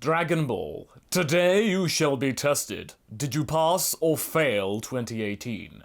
Dragon Ball. Today you shall be tested. Did you pass or fail 2018?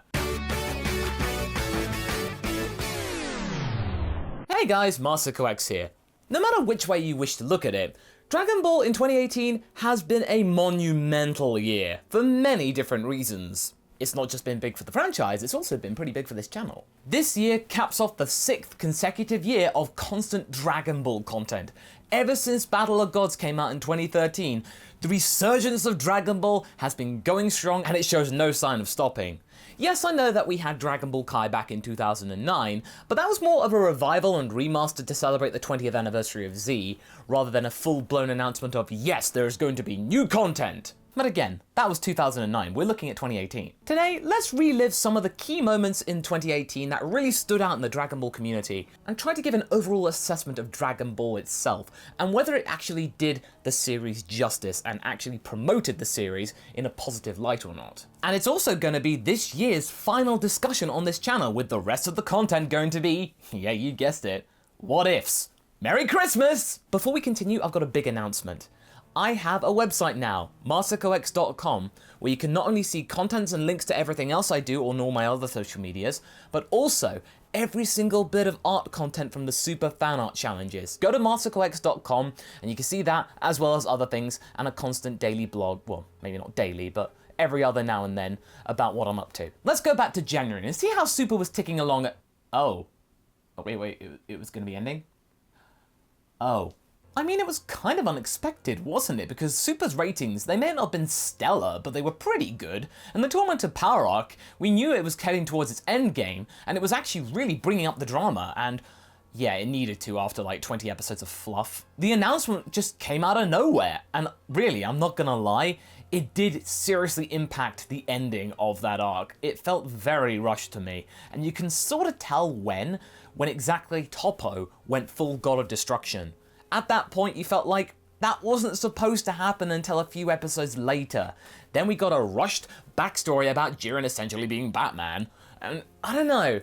Hey guys, MasakoX here. No matter which way you wish to look at it, Dragon Ball in 2018 has been a monumental year for many different reasons. It's not just been big for the franchise, it's also been pretty big for this channel. This year caps off the 6th consecutive year of constant Dragon Ball content. Ever since Battle of Gods came out in 2013, the resurgence of Dragon Ball has been going strong and it shows no sign of stopping. Yes, I know that we had Dragon Ball Kai back in 2009, but that was more of a revival and remastered to celebrate the 20th anniversary of Z, rather than a full-blown announcement of, yes, there is going to be new content. But again, that was 2009, we're looking at 2018. Today, let's relive some of the key moments in 2018 that really stood out in the Dragon Ball community, and try to give an overall assessment of Dragon Ball itself, and whether it actually did the series justice and actually promoted the series in a positive light or not. And it's also going to be this year's final discussion on this channel, with the rest of the content going to be, yeah, you guessed it, what ifs. Merry Christmas! Before we continue, I've got a big announcement. I have a website now, MasakoX.com, where you can not only see contents and links to everything else I do on all my other social medias, but also every single bit of art content from the Super Fan Art Challenges. Go to MasakoX.com and you can see that, as well as other things, and a constant daily blog, well, maybe not daily, but every other now and then, about what I'm up to. Let's go back to January and see how Super was ticking along at... Oh, wait, it was going to be ending? Oh. I mean, it was kind of unexpected, wasn't it? Because Super's ratings, they may not have been stellar, but they were pretty good. And the Tournament of Power arc, we knew it was heading towards its end game, and it was actually really bringing up the drama, and yeah, it needed to after like 20 episodes of fluff. The announcement just came out of nowhere, and really, I'm not gonna lie, it did seriously impact the ending of that arc. It felt very rushed to me, and you can sort of tell when exactly Toppo went full God of Destruction. At that point, you felt like that wasn't supposed to happen until a few episodes later. Then we got a rushed backstory about Jiren essentially being Batman, and I don't know,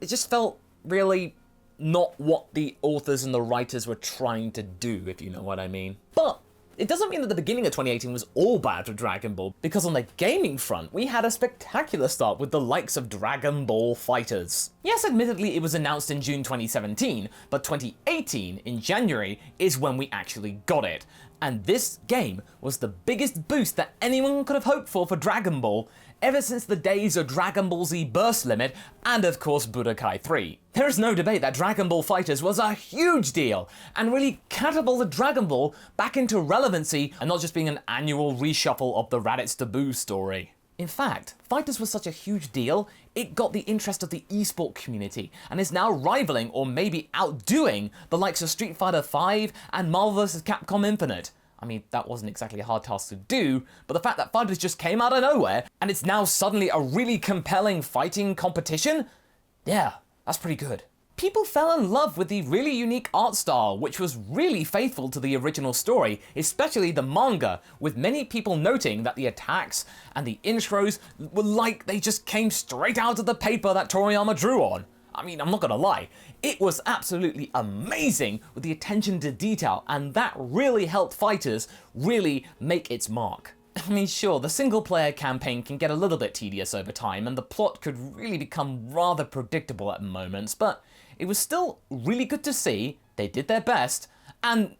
it just felt really not what the authors and the writers were trying to do, if you know what I mean. But it doesn't mean that the beginning of 2018 was all bad for Dragon Ball, because on the gaming front, we had a spectacular start with the likes of Dragon Ball FighterZ. Yes, admittedly, it was announced in June 2017, but 2018, in January, is when we actually got it. And this game was the biggest boost that anyone could have hoped for Dragon Ball, ever since the days of Dragon Ball Z Burst Limit, and of course Budokai 3. There is no debate that Dragon Ball FighterZ was a huge deal, and really catapulted Dragon Ball back into relevancy, and not just being an annual reshuffle of the Raditz Taboo story. In fact, FighterZ was such a huge deal, it got the interest of the esport community, and is now rivaling, or maybe outdoing, the likes of Street Fighter V and Marvel vs. Capcom Infinite. I mean, that wasn't exactly a hard task to do, but the fact that FighterZ just came out of nowhere, and it's now suddenly a really compelling fighting competition? Yeah, that's pretty good. People fell in love with the really unique art style, which was really faithful to the original story, especially the manga, with many people noting that the attacks and the intros were like they just came straight out of the paper that Toriyama drew on. I mean, I'm not gonna lie, it was absolutely amazing with the attention to detail, and that really helped FighterZ really make its mark. I mean, sure, the single-player campaign can get a little bit tedious over time, and the plot could really become rather predictable at moments, but it was still really good to see. They did their best, and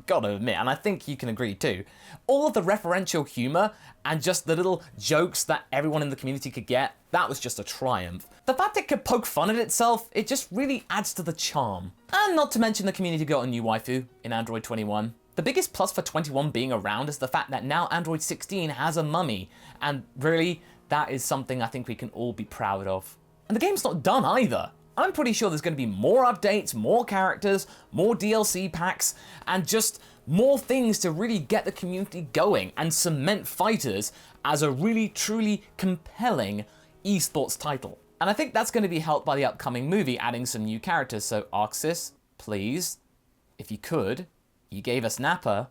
gotta admit, and I think you can agree too, all of the referential humor and just the little jokes that everyone in the community could get, that was just a triumph. The fact it could poke fun at itself, it just really adds to the charm. And not to mention the community got a new waifu in Android 21. The biggest plus for 21 being around is the fact that now Android 16 has a mummy, and really, that is something I think we can all be proud of. And the game's not done either. I'm pretty sure there's going to be more updates, more characters, more DLC packs, and just more things to really get the community going and cement FighterZ as a really truly compelling esports title. And I think that's going to be helped by the upcoming movie adding some new characters, so Arxis, please, if you could, you gave us Nappa,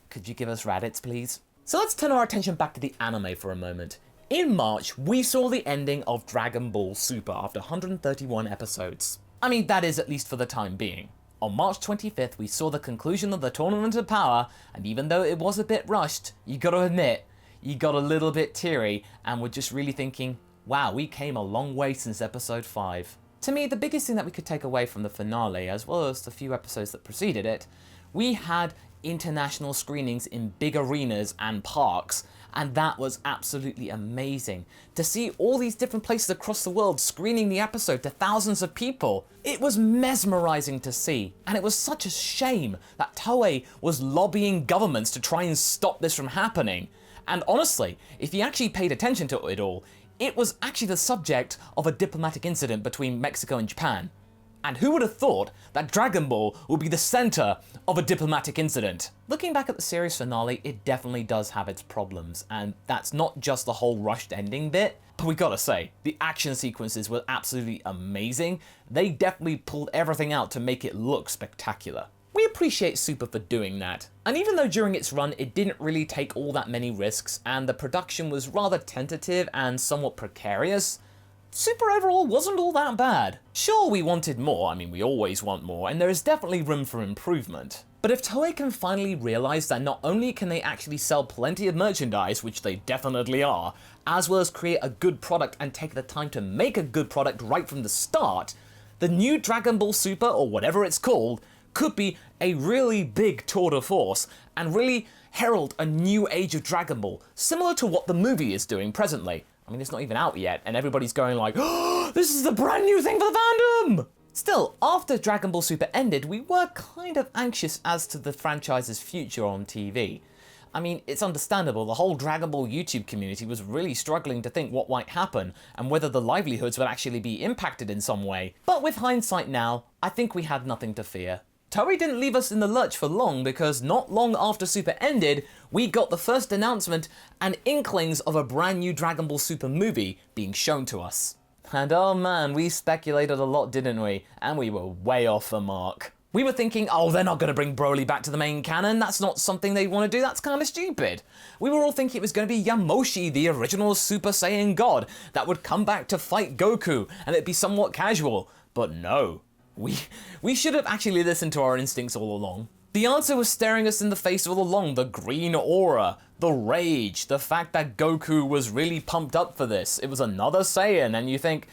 could you give us Raditz, please? So let's turn our attention back to the anime for a moment. In March, we saw the ending of Dragon Ball Super after 131 episodes. I mean, that is at least for the time being. On March 25th, we saw the conclusion of the Tournament of Power, and even though it was a bit rushed, you gotta admit, you got a little bit teary, and we're just really thinking, wow, we came a long way since episode 5. To me, the biggest thing that we could take away from the finale, as well as the few episodes that preceded it, we had international screenings in big arenas and parks, and that was absolutely amazing. To see all these different places across the world screening the episode to thousands of people, it was mesmerizing to see, and it was such a shame that Toei was lobbying governments to try and stop this from happening. And honestly, if you actually paid attention to it all, it was actually the subject of a diplomatic incident between Mexico and Japan. And who would have thought that Dragon Ball would be the center of a diplomatic incident? Looking back at the series finale, it definitely does have its problems, and that's not just the whole rushed ending bit, but we gotta say, the action sequences were absolutely amazing. They definitely pulled everything out to make it look spectacular. We appreciate Super for doing that, and even though during its run it didn't really take all that many risks, and the production was rather tentative and somewhat precarious, Super overall wasn't all that bad. Sure, we wanted more, I mean we always want more, and there is definitely room for improvement. But if Toei can finally realize that not only can they actually sell plenty of merchandise, which they definitely are, as well as create a good product and take the time to make a good product right from the start, the new Dragon Ball Super, or whatever it's called, could be a really big tour de force and really herald a new age of Dragon Ball, similar to what the movie is doing presently. I mean, it's not even out yet, and everybody's going like, oh, this is the brand new thing for the fandom! Still, after Dragon Ball Super ended, we were kind of anxious as to the franchise's future on TV. I mean, it's understandable, the whole Dragon Ball YouTube community was really struggling to think what might happen, and whether the livelihoods would actually be impacted in some way. But with hindsight now, I think we had nothing to fear. Toei didn't leave us in the lurch for long, because not long after Super ended, we got the first announcement and inklings of a brand new Dragon Ball Super movie being shown to us. And oh man, we speculated a lot, didn't we? And we were way off the mark. We were thinking, oh, they're not going to bring Broly back to the main canon, that's not something they want to do, that's kind of stupid. We were all thinking it was going to be Yamoshi, the original Super Saiyan God, that would come back to fight Goku, and it'd be somewhat casual. But no. We should have actually listened to our instincts all along. The answer was staring us in the face all along, the green aura, the rage, the fact that Goku was really pumped up for this. It was another Saiyan, and you think,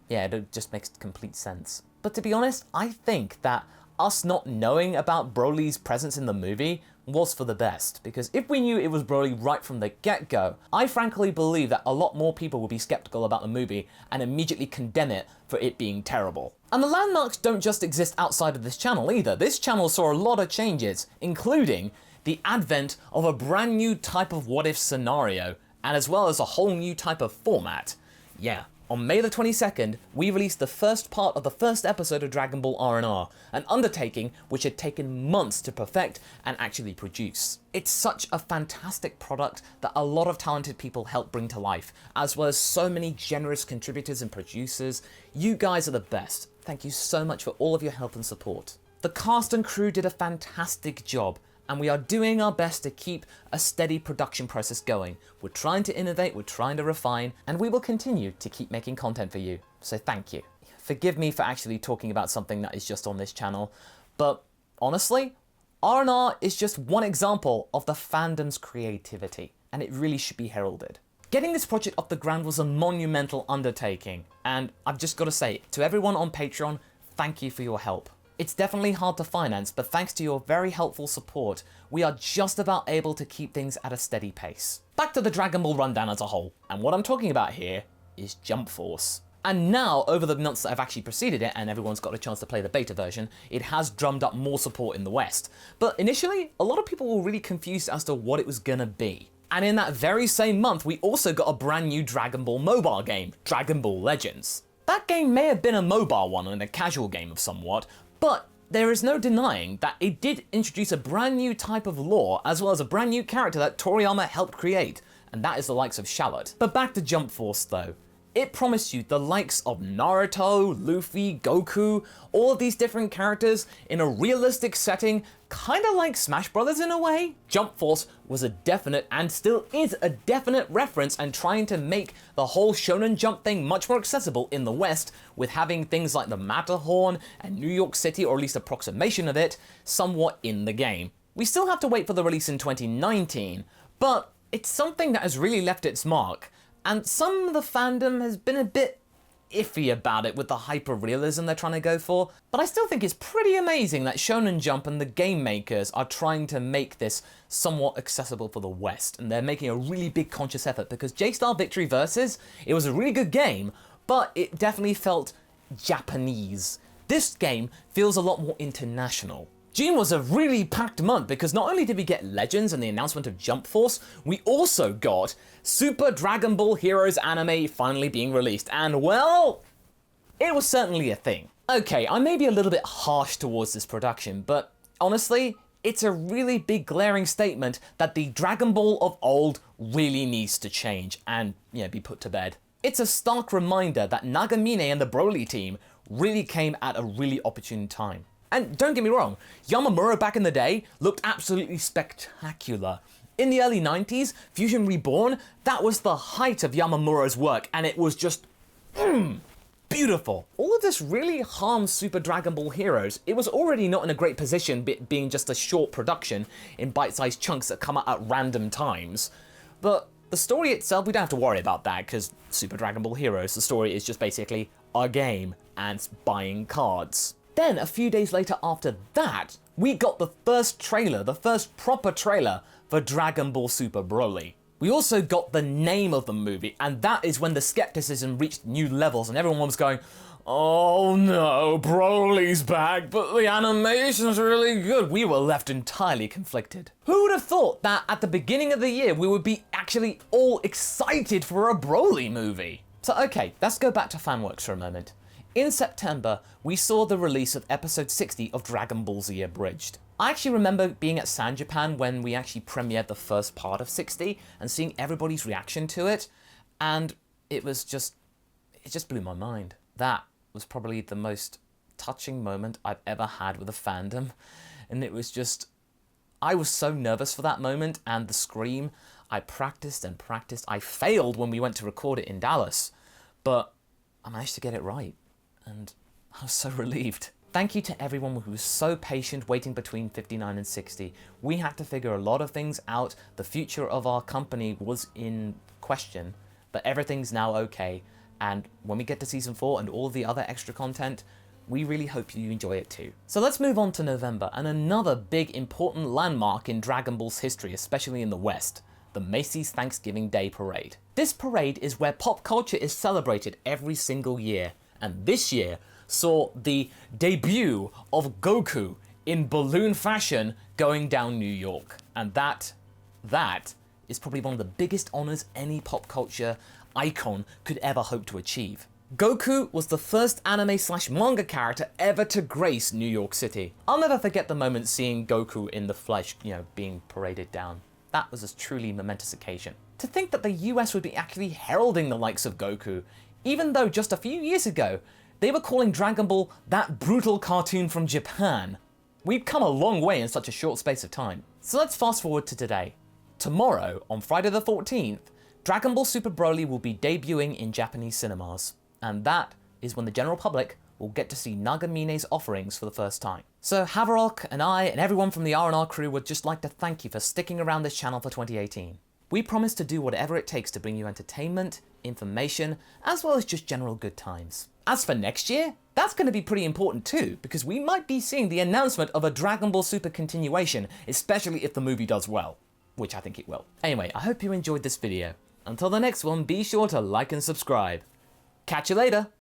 yeah, it just makes complete sense. But to be honest, I think that us not knowing about Broly's presence in the movie was for the best, because if we knew it was Broly right from the get-go, I frankly believe that a lot more people would be skeptical about the movie and immediately condemn it for it being terrible. And the landmarks don't just exist outside of this channel either. This channel saw a lot of changes, including the advent of a brand new type of what-if scenario, and as well as a whole new type of format. Yeah. On May the 22nd, we released the first part of the first episode of Dragon Ball R&R, an undertaking which had taken months to perfect and actually produce. It's such a fantastic product that a lot of talented people helped bring to life, as well as so many generous contributors and producers. You guys are the best. Thank you so much for all of your help and support. The cast and crew did a fantastic job, and we are doing our best to keep a steady production process going. We're trying to innovate, we're trying to refine, and we will continue to keep making content for you. So thank you. Forgive me for actually talking about something that is just on this channel, but honestly, R&R is just one example of the fandom's creativity, and it really should be heralded. Getting this project off the ground was a monumental undertaking, and I've just got to say, to everyone on Patreon, thank you for your help. It's definitely hard to finance, but thanks to your very helpful support, we are just about able to keep things at a steady pace. Back to the Dragon Ball rundown as a whole, and what I'm talking about here is Jump Force. And now, over the months that have actually preceded it, and everyone's got a chance to play the beta version, it has drummed up more support in the West. But initially, a lot of people were really confused as to what it was gonna be. And in that very same month, we also got a brand new Dragon Ball mobile game, Dragon Ball Legends. That game may have been a mobile one and a casual game of somewhat, but there is no denying that it did introduce a brand new type of lore, as well as a brand new character that Toriyama helped create, and that is the likes of Shallot. But back to Jump Force though. It promised you the likes of Naruto, Luffy, Goku, all of these different characters in a realistic setting, kinda like Smash Brothers in a way. Jump Force was a definite, and still is a definite, reference and trying to make the whole Shonen Jump thing much more accessible in the West, with having things like the Matterhorn and New York City, or at least approximation of it, somewhat in the game. We still have to wait for the release in 2019, but it's something that has really left its mark. And some of the fandom has been a bit iffy about it with the hyper-realism they're trying to go for, but I still think it's pretty amazing that Shonen Jump and the game makers are trying to make this somewhat accessible for the West, and they're making a really big conscious effort, because J-Star Victory Versus, it was a really good game, but it definitely felt Japanese. This game feels a lot more international. June was a really packed month because not only did we get Legends and the announcement of Jump Force, we also got Super Dragon Ball Heroes anime finally being released, and well, it was certainly a thing. Okay, I may be a little bit harsh towards this production, but honestly, it's a really big glaring statement that the Dragon Ball of old really needs to change and, be put to bed. It's a stark reminder that Nagamine and the Broly team really came at a really opportune time. And don't get me wrong, Yamamura back in the day looked absolutely spectacular. In the early 90s, Fusion Reborn, that was the height of Yamamura's work, and it was just, beautiful. All of this really harms Super Dragon Ball Heroes. It was already not in a great position, being just a short production in bite-sized chunks that come out at random times. But the story itself, we don't have to worry about that, because Super Dragon Ball Heroes, the story is just basically a game and buying cards. Then, a few days later after that, we got the first trailer, the first proper trailer for Dragon Ball Super Broly. We also got the name of the movie, and that is when the skepticism reached new levels and everyone was going, oh no, Broly's back, but the animation's really good. We were left entirely conflicted. Who would have thought that at the beginning of the year we would be actually all excited for a Broly movie? So okay, let's go back to Fanworks for a moment. In September, we saw the release of episode 60 of Dragon Ball Z Abridged. I actually remember being at San Japan when we actually premiered the first part of 60 and seeing everybody's reaction to it, and it just blew my mind. That was probably the most touching moment I've ever had with a fandom, and it was just, I was so nervous for that moment, and the scream, I practiced and practiced. I failed when we went to record it in Dallas, but I managed to get it right. And I was so relieved. Thank you to everyone who was so patient waiting between 59 and 60. We had to figure a lot of things out. The future of our company was in question, but everything's now okay. And when we get to season 4 and all of the other extra content, we really hope you enjoy it too. So let's move on to November and another big important landmark in Dragon Ball's history, especially in the West, the Macy's Thanksgiving Day Parade. This parade is where pop culture is celebrated every single year. And this year saw the debut of Goku in balloon fashion going down New York. And that is probably one of the biggest honors any pop culture icon could ever hope to achieve. Goku was the first anime/manga character ever to grace New York City. I'll never forget the moment seeing Goku in the flesh, being paraded down. That was a truly momentous occasion. To think that the US would be actually heralding the likes of Goku, even though just a few years ago, they were calling Dragon Ball that brutal cartoon from Japan. We've come a long way in such a short space of time. So let's fast forward to today. Tomorrow, on Friday the 14th, Dragon Ball Super Broly will be debuting in Japanese cinemas. And that is when the general public will get to see Nagamine's offerings for the first time. So Haverock and I and everyone from the R&R crew would just like to thank you for sticking around this channel for 2018. We promise to do whatever it takes to bring you entertainment, information, as well as just general good times. As for next year, that's going to be pretty important too, because we might be seeing the announcement of a Dragon Ball Super continuation, especially if the movie does well, which I think it will. Anyway, I hope you enjoyed this video. Until the next one, be sure to like and subscribe. Catch you later!